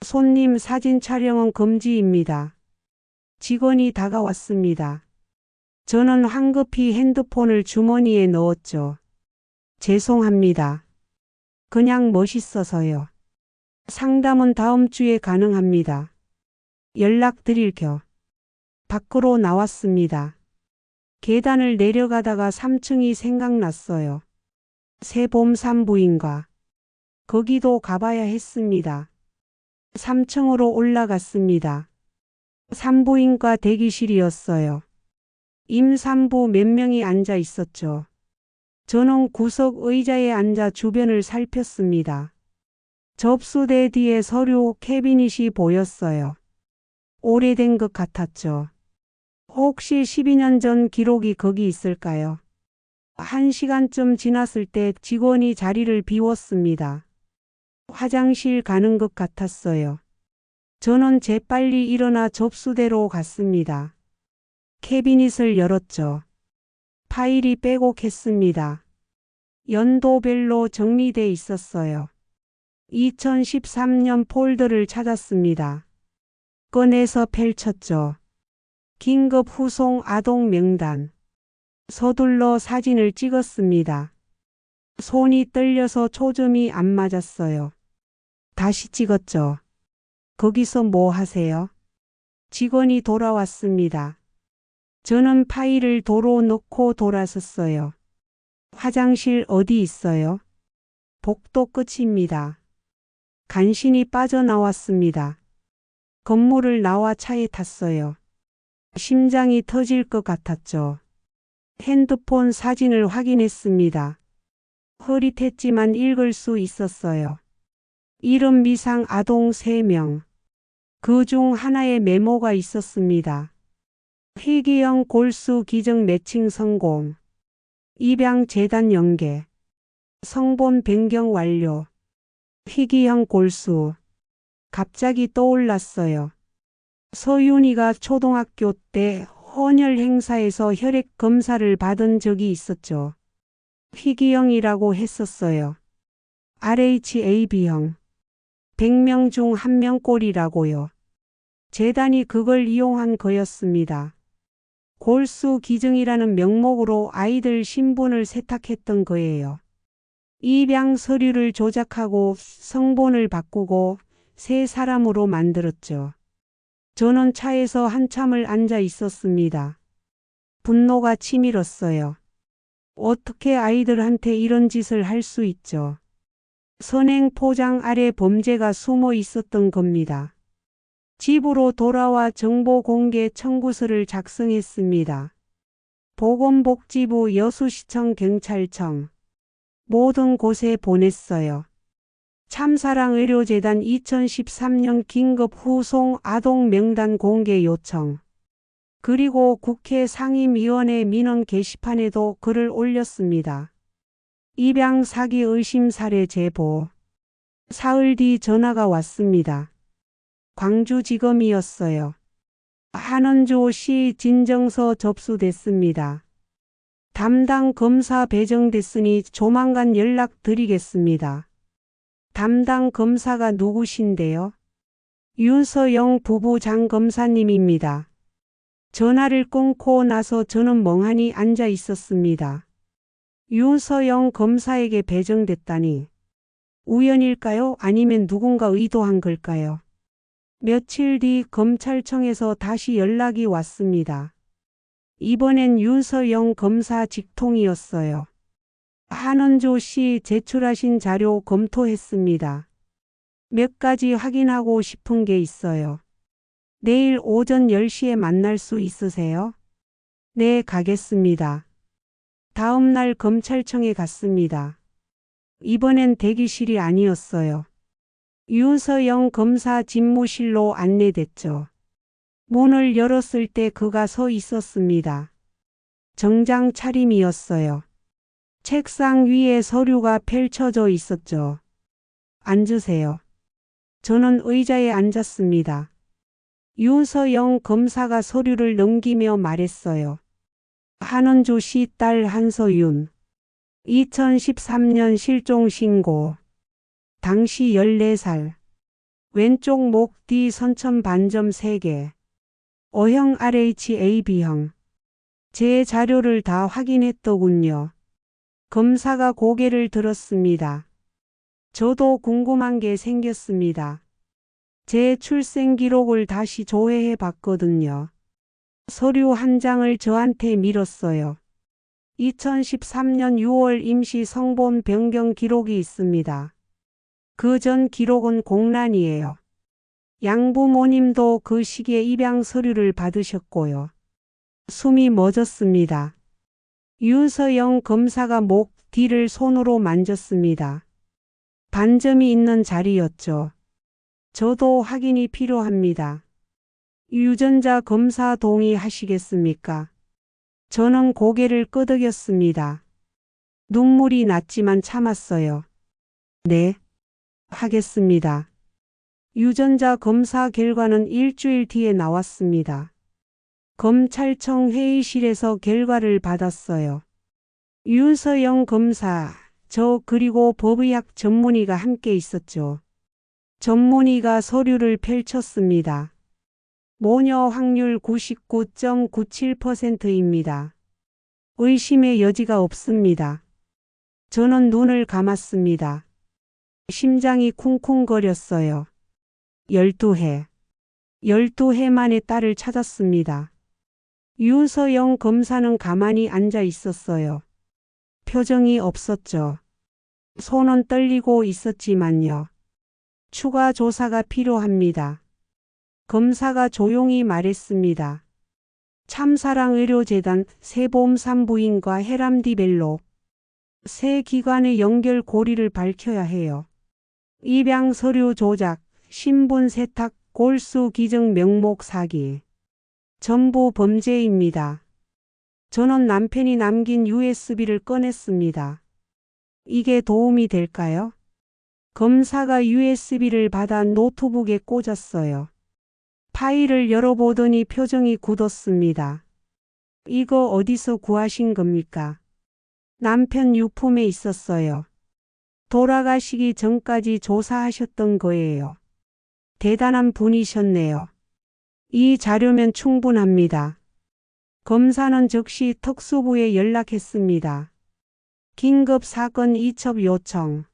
손님, 사진 촬영은 금지입니다. 직원이 다가왔습니다. 저는 황급히 핸드폰을 주머니에 넣었죠. 죄송합니다. 그냥 멋있어서요. 상담은 다음 주에 가능합니다. 연락드릴게요. 밖으로 나왔습니다. 계단을 내려가다가 3층이 생각났어요. 새봄산부인과. 거기도 가봐야 했습니다. 3층으로 올라갔습니다. 산부인과 대기실이었어요. 임산부 몇 명이 앉아 있었죠. 저는 구석 의자에 앉아 주변을 살폈습니다. 접수대 뒤에 서류 캐비닛이 보였어요. 오래된 것 같았죠. 혹시 12년 전 기록이 거기 있을까요? 1시간쯤 지났을 때 직원이 자리를 비웠습니다. 화장실 가는 것 같았어요. 저는 재빨리 일어나 접수대로 갔습니다. 캐비닛을 열었죠. 파일이 빼곡했습니다. 연도별로 정리돼 있었어요. 2013년 폴더를 찾았습니다. 꺼내서 펼쳤죠. 긴급 후송 아동 명단. 서둘러 사진을 찍었습니다. 손이 떨려서 초점이 안 맞았어요. 다시 찍었죠. 거기서 뭐 하세요? 직원이 돌아왔습니다. 저는 파일을 도로 넣고 돌아섰어요. 화장실 어디 있어요? 복도 끝입니다. 간신히 빠져나왔습니다. 건물을 나와 차에 탔어요. 심장이 터질 것 같았죠. 핸드폰 사진을 확인했습니다. 흐릿했지만 읽을 수 있었어요. 이름 미상 아동 3명. 그 중 하나에 메모가 있었습니다. 희귀형 골수 기증 매칭 성공. 입양 재단 연계. 성본 변경 완료. 희귀형 골수. 갑자기 떠올랐어요. 서윤이가 초등학교 때 헌혈 행사에서 혈액 검사를 받은 적이 있었죠. 희귀형이라고 했었어요. RHAB형. 100명 중 1명꼴이라고요. 재단이 그걸 이용한 거였습니다. 골수 기증이라는 명목으로 아이들 신분을 세탁했던 거예요. 입양 서류를 조작하고 성본을 바꾸고 새 사람으로 만들었죠. 저는 차에서 한참을 앉아 있었습니다. 분노가 치밀었어요. 어떻게 아이들한테 이런 짓을 할 수 있죠? 선행 포장 아래 범죄가 숨어 있었던 겁니다. 집으로 돌아와 정보 공개 청구서를 작성했습니다. 보건복지부, 여수시청, 경찰청 모든 곳에 보냈어요. 참사랑의료재단 2013년 긴급 후송 아동 명단 공개 요청. 그리고 국회 상임위원회 민원 게시판에도 글을 올렸습니다. 입양 사기 의심 사례 제보. 사흘 뒤 전화가 왔습니다. 광주지검이었어요. 한원주시 진정서 접수됐습니다. 담당 검사 배정됐으니 조만간 연락드리겠습니다. 담당 검사가 누구신데요? 윤서영 부부 장 검사님입니다. 전화를 끊고 나서 저는 멍하니 앉아 있었습니다. 윤서영 검사에게 배정됐다니. 우연일까요? 아니면 누군가 의도한 걸까요? 며칠 뒤 검찰청에서 다시 연락이 왔습니다. 이번엔 윤서영 검사 직통이었어요. 한원조 씨 제출하신 자료 검토했습니다. 몇 가지 확인하고 싶은 게 있어요. 내일 오전 10시에 만날 수 있으세요? 네, 가겠습니다. 다음 날 검찰청에 갔습니다. 이번엔 대기실이 아니었어요. 윤서영 검사 집무실로 안내됐죠. 문을 열었을 때 그가 서 있었습니다. 정장 차림이었어요. 책상 위에 서류가 펼쳐져 있었죠. 앉으세요. 저는 의자에 앉았습니다. 윤서영 검사가 서류를 넘기며 말했어요. 한원주 씨 딸 한서윤. 2013년 실종 신고. 당시 14살. 왼쪽 목 뒤 선천 반점 3개. O형 RHAB형. 제 자료를 다 확인했더군요. 검사가 고개를 들었습니다. 저도 궁금한 게 생겼습니다. 제 출생 기록을 다시 조회해 봤거든요. 서류 한 장을 저한테 밀었어요. 2013년 6월 임시 성본 변경 기록이 있습니다. 그 전 기록은 공란이에요. 양부모님도 그 시기에 입양 서류를 받으셨고요. 숨이 멎었습니다. 윤서영 검사가 목 뒤를 손으로 만졌습니다. 반점이 있는 자리였죠. 저도 확인이 필요합니다. 유전자 검사 동의하시겠습니까? 저는 고개를 끄덕였습니다. 눈물이 났지만 참았어요. 네, 하겠습니다. 유전자 검사 결과는 일주일 뒤에 나왔습니다. 검찰청 회의실에서 결과를 받았어요. 윤서영 검사, 저 그리고 법의학 전문의가 함께 있었죠. 전문의가 서류를 펼쳤습니다. 모녀 확률 99.97%입니다. 의심의 여지가 없습니다. 저는 눈을 감았습니다. 심장이 쿵쿵거렸어요. 12해. 12해 만에 딸을 찾았습니다. 윤서영 검사는 가만히 앉아 있었어요. 표정이 없었죠. 손은 떨리고 있었지만요. 추가 조사가 필요합니다. 검사가 조용히 말했습니다. 참사랑의료재단, 새보험산부인과 헤람디벨로 세 기관의 연결 고리를 밝혀야 해요. 입양 서류 조작, 신분 세탁, 골수 기증 명목 사기. 전부 범죄입니다. 저는 남편이 남긴 USB를 꺼냈습니다. 이게 도움이 될까요? 검사가 USB를 받아 노트북에 꽂았어요. 파일을 열어보더니 표정이 굳었습니다. 이거 어디서 구하신 겁니까? 남편 유품에 있었어요. 돌아가시기 전까지 조사하셨던 거예요. 대단한 분이셨네요. 이 자료면 충분합니다. 검사는 즉시 특수부에 연락했습니다. 긴급 사건 이첩 요청.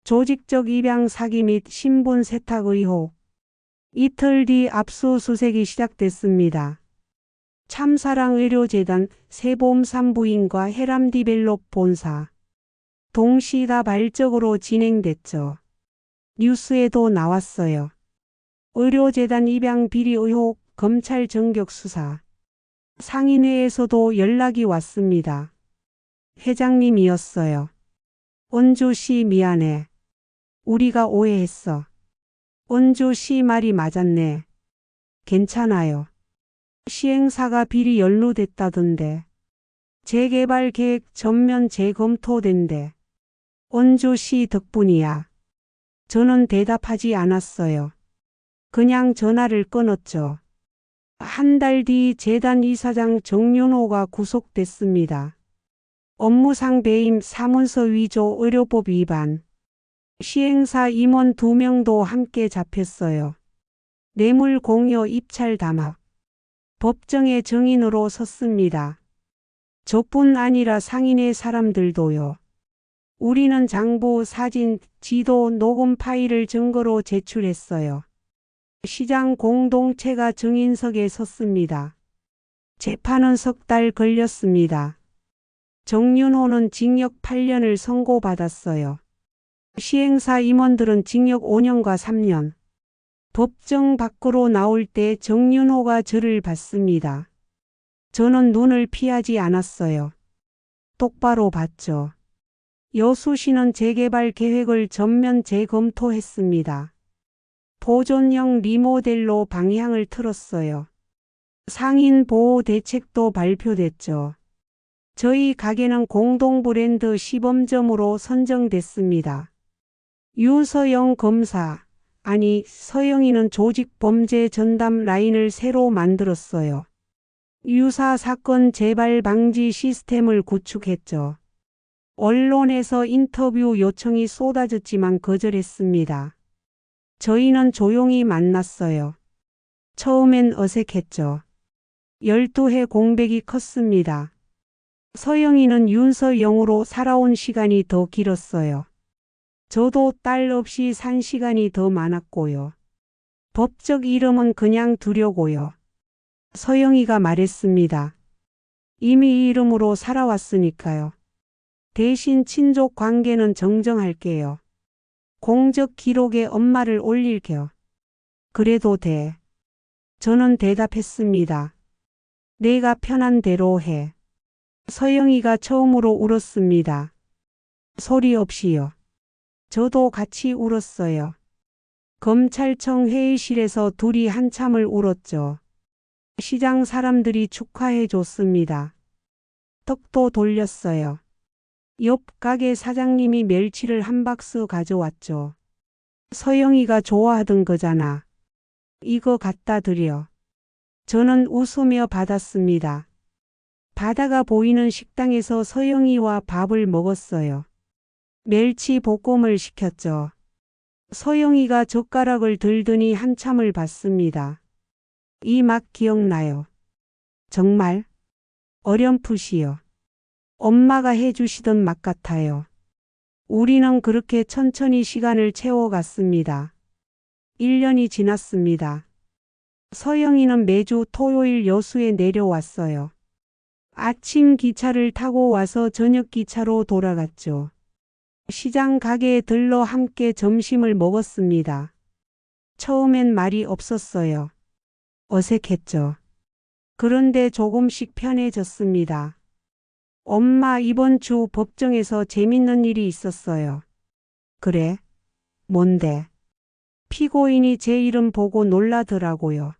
조직적 입양 사기 및 신분 세탁 의혹. 이틀 뒤 압수수색이 시작됐습니다. 참사랑의료재단 세보험산부인과 헤람디벨롭 본사. 동시다발적으로 진행됐죠. 뉴스에도 나왔어요. 의료재단 입양 비리 의혹 검찰 전격 수사. 상인회에서도 연락이 왔습니다. 회장님이었어요. 은주씨 미안해. 우리가 오해했어. 은주씨 말이 맞았네. 괜찮아요. 시행사가 비리 연루됐다던데. 재개발 계획 전면 재검토된대. 은주씨 덕분이야. 저는 대답하지 않았어요. 그냥 전화를 끊었죠. 한 달 뒤 재단 이사장 정윤호가 구속됐습니다. 업무상 배임 사문서 위조 의료법 위반. 시행사 임원 2명도 함께 잡혔어요. 뇌물 공여 입찰 담합. 법정의 증인으로 섰습니다. 저뿐 아니라 상인의 사람들도요. 우리는 장부, 사진, 지도, 녹음 파일을 증거로 제출했어요. 시장 공동체가 증인석에 섰습니다. 재판은 3달 걸렸습니다. 정윤호는 징역 8년을 선고받았어요. 시행사 임원들은 징역 5년과 3년. 법정 밖으로 나올 때 정윤호가 저를 봤습니다. 저는 눈을 피하지 않았어요. 똑바로 봤죠. 여수시는 재개발 계획을 전면 재검토했습니다. 보존형 리모델로 방향을 틀었어요. 상인 보호 대책도 발표됐죠. 저희 가게는 공동 브랜드 시범점으로 선정됐습니다. 유서영 검사, 아니 서영이는 조직 범죄 전담 라인을 새로 만들었어요. 유사 사건 재발 방지 시스템을 구축했죠. 언론에서 인터뷰 요청이 쏟아졌지만 거절했습니다. 저희는 조용히 만났어요. 처음엔 어색했죠. 12해 공백이 컸습니다. 서영이는 윤서영으로 살아온 시간이 더 길었어요. 저도 딸 없이 산 시간이 더 많았고요. 법적 이름은 그냥 두려고요. 서영이가 말했습니다. 이미 이 이름으로 살아왔으니까요. 대신 친족 관계는 정정할게요. 공적 기록에 엄마를 올릴게요. 그래도 돼. 저는 대답했습니다. 내가 편한 대로 해. 서영이가 처음으로 울었습니다. 소리 없이요. 저도 같이 울었어요. 검찰청 회의실에서 둘이 한참을 울었죠. 시장 사람들이 축하해 줬습니다. 떡도 돌렸어요. 옆 가게 사장님이 멸치를 한 박스 가져왔죠. 서영이가 좋아하던 거잖아. 이거 갖다 드려. 저는 웃으며 받았습니다. 바다가 보이는 식당에서 서영이와 밥을 먹었어요. 멸치 볶음을 시켰죠. 서영이가 젓가락을 들더니 한참을 봤습니다. 이 맛 기억나요? 정말? 어렴풋이요. 엄마가 해주시던 맛 같아요. 우리는 그렇게 천천히 시간을 채워갔습니다. 1년이 지났습니다. 서영이는 매주 토요일 여수에 내려왔어요. 아침 기차를 타고 와서 저녁 기차로 돌아갔죠. 시장 가게에 들러 함께 점심을 먹었습니다. 처음엔 말이 없었어요. 어색했죠. 그런데 조금씩 편해졌습니다. 엄마 이번 주 법정에서 재밌는 일이 있었어요. 그래? 뭔데? 피고인이 제 이름 보고 놀라더라고요.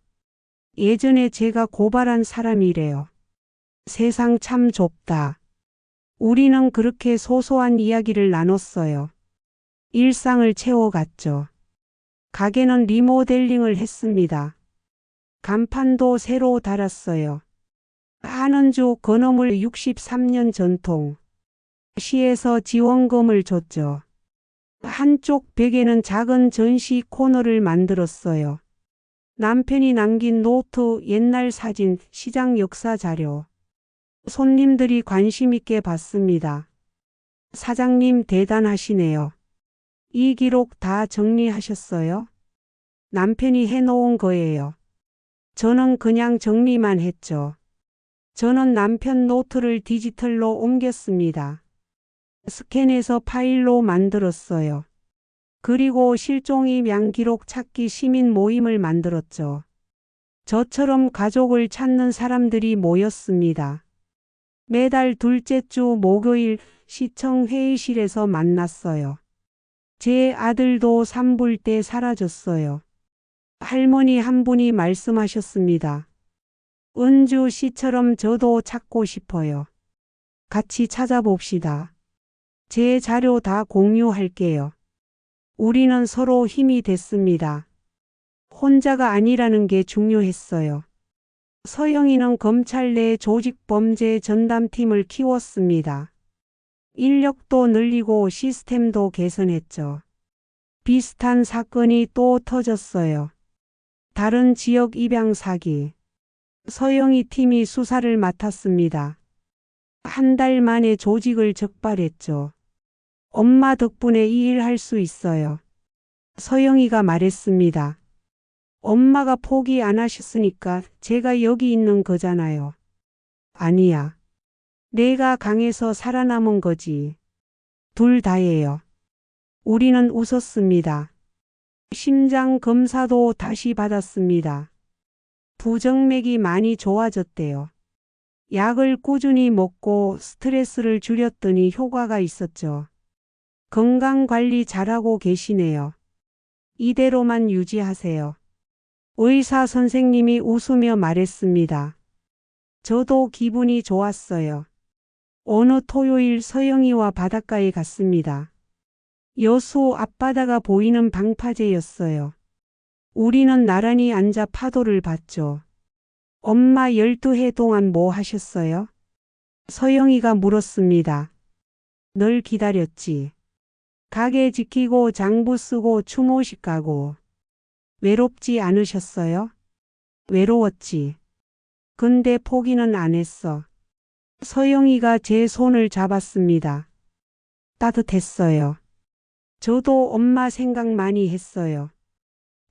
예전에 제가 고발한 사람이래요. 세상 참 좁다. 우리는 그렇게 소소한 이야기를 나눴어요. 일상을 채워갔죠. 가게는 리모델링을 했습니다. 간판도 새로 달았어요. 한은주 건어물 63년 전통. 시에서 지원금을 줬죠. 한쪽 벽에는 작은 전시 코너를 만들었어요. 남편이 남긴 노트, 옛날 사진, 시장 역사 자료. 손님들이 관심 있게 봤습니다. 사장님 대단하시네요. 이 기록 다 정리하셨어요? 남편이 해놓은 거예요. 저는 그냥 정리만 했죠. 저는 남편 노트를 디지털로 옮겼습니다. 스캔해서 파일로 만들었어요. 그리고 실종입양 기록 찾기 시민 모임을 만들었죠. 저처럼 가족을 찾는 사람들이 모였습니다. 매달 둘째 주 목요일 시청 회의실에서 만났어요. 제 아들도 산불 때 사라졌어요. 할머니 한 분이 말씀하셨습니다. 은주 씨처럼 저도 찾고 싶어요. 같이 찾아봅시다. 제 자료 다 공유할게요. 우리는 서로 힘이 됐습니다. 혼자가 아니라는 게 중요했어요. 서영이는 검찰 내 조직범죄 전담팀을 키웠습니다. 인력도 늘리고 시스템도 개선했죠. 비슷한 사건이 또 터졌어요. 다른 지역 입양 사기. 서영이 팀이 수사를 맡았습니다. 한 달 만에 조직을 적발했죠. 엄마 덕분에 이 일 할 수 있어요. 서영이가 말했습니다. 엄마가 포기 안 하셨으니까 제가 여기 있는 거잖아요. 아니야. 내가 강해서 살아남은 거지. 둘 다예요. 우리는 웃었습니다. 심장 검사도 다시 받았습니다. 부정맥이 많이 좋아졌대요. 약을 꾸준히 먹고 스트레스를 줄였더니 효과가 있었죠. 건강관리 잘하고 계시네요. 이대로만 유지하세요. 의사 선생님이 웃으며 말했습니다. 저도 기분이 좋았어요. 어느 토요일 서영이와 바닷가에 갔습니다. 여수 앞바다가 보이는 방파제였어요. 우리는 나란히 앉아 파도를 봤죠. 엄마 12해 동안 뭐 하셨어요? 서영이가 물었습니다. 널 기다렸지. 가게 지키고 장부 쓰고 추모식 가고. 외롭지 않으셨어요? 외로웠지. 근데 포기는 안 했어. 서영이가 제 손을 잡았습니다. 따뜻했어요. 저도 엄마 생각 많이 했어요.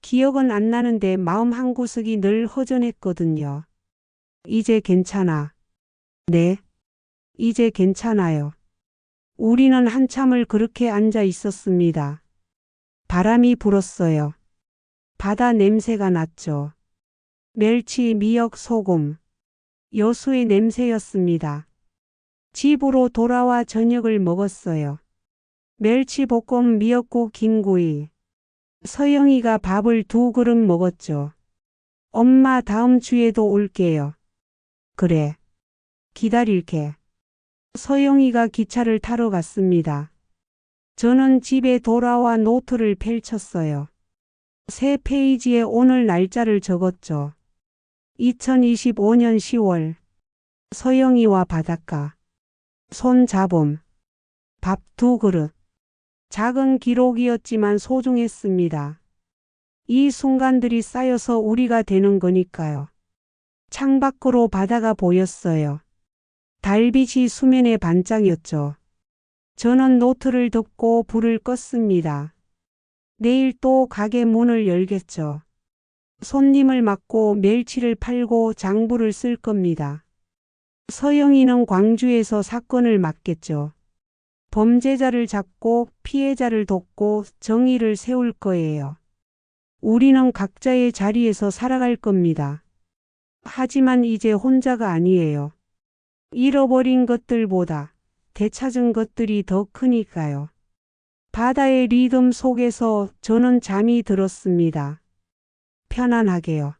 기억은 안 나는데 마음 한구석이 늘 허전했거든요. 이제 괜찮아. 네. 이제 괜찮아요. 우리는 한참을 그렇게 앉아 있었습니다. 바람이 불었어요. 바다 냄새가 났죠. 멸치, 미역, 소금. 여수의 냄새였습니다. 집으로 돌아와 저녁을 먹었어요. 멸치볶음, 미역국, 김구이. 서영이가 밥을 2그릇 먹었죠. 엄마 다음 주에도 올게요. 그래. 기다릴게. 서영이가 기차를 타러 갔습니다. 저는 집에 돌아와 노트를 펼쳤어요. 새 페이지에 오늘 날짜를 적었죠. 2025년 10월. 서영이와 바닷가. 손 잡음. 밥 2그릇. 작은 기록이었지만 소중했습니다. 이 순간들이 쌓여서 우리가 되는 거니까요. 창밖으로 바다가 보였어요. 달빛이 수면에 반짝였죠. 저는 노트를 덮고 불을 껐습니다. 내일 또 가게 문을 열겠죠. 손님을 맞고 멸치를 팔고 장부를 쓸 겁니다. 서영이는 광주에서 사건을 맡겠죠. 범죄자를 잡고 피해자를 돕고 정의를 세울 거예요. 우리는 각자의 자리에서 살아갈 겁니다. 하지만 이제 혼자가 아니에요. 잃어버린 것들보다 되찾은 것들이 더 크니까요. 바다의 리듬 속에서 저는 잠이 들었습니다. 편안하게요.